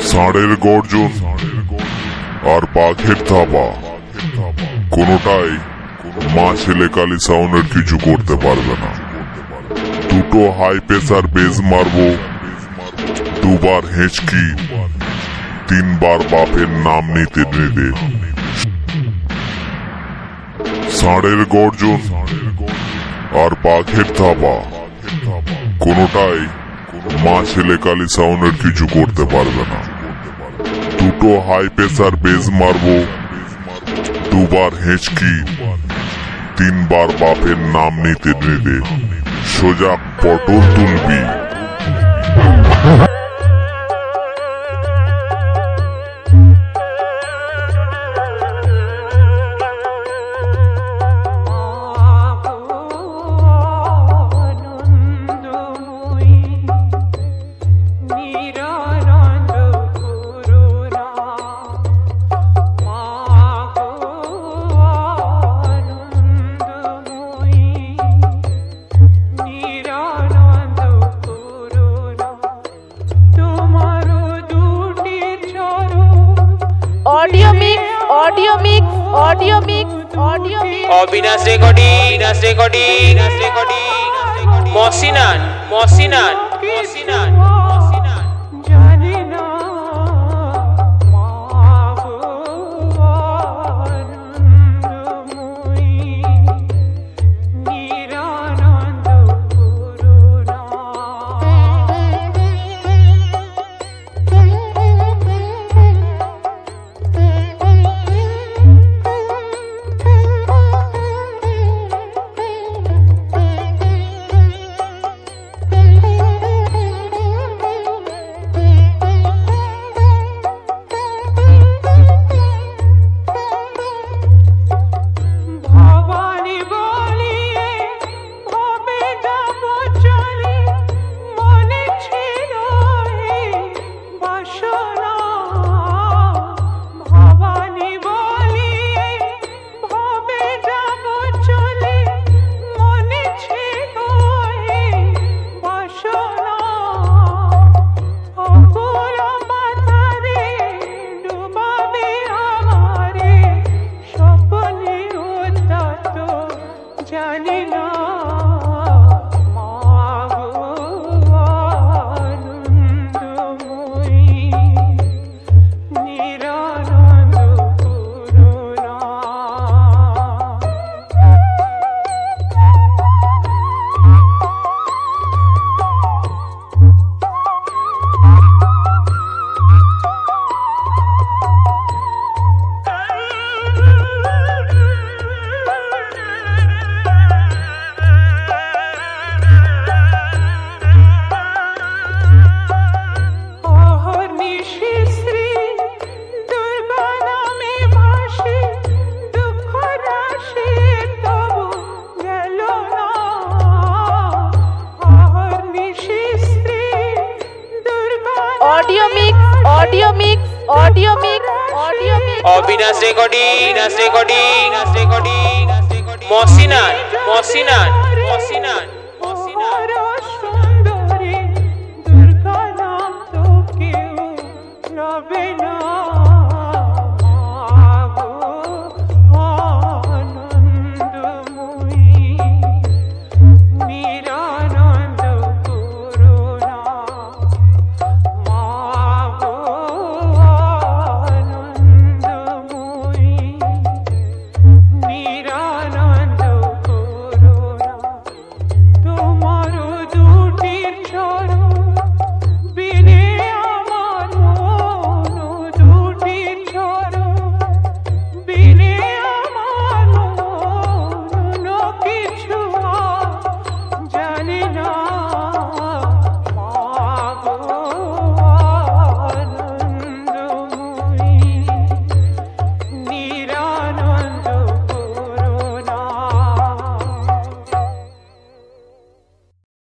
ষাঁড়ের গর্জন আর বাঘের থাবা কোনোটাই মা ছেলে কালী সাউন্ডের কিছু করতে পারবে না। দুটো হাই প্রেসার বেজ মারবো, দুবার হেঁচকি, তিনবার বাপের নাম নিতে নিতে। ষাঁড়ের গর্জন আর বাঘের থাবা কোনোটাই মা ছেলে কালী সাউন্ডের কিছু করতে পারবে না। দুটো হাই প্রেসার বেজ মারবো, দুবার হেঁচকি, তিনবার বাপের নাম নিতে নিতে সোজা পটল তুলবি। ऑडियो मिक्स অবিনাশ রেকর্ডিং মসিনান জানি না ऑडियो मिक्स অবিনাশ রেকর্ডিং মসিনান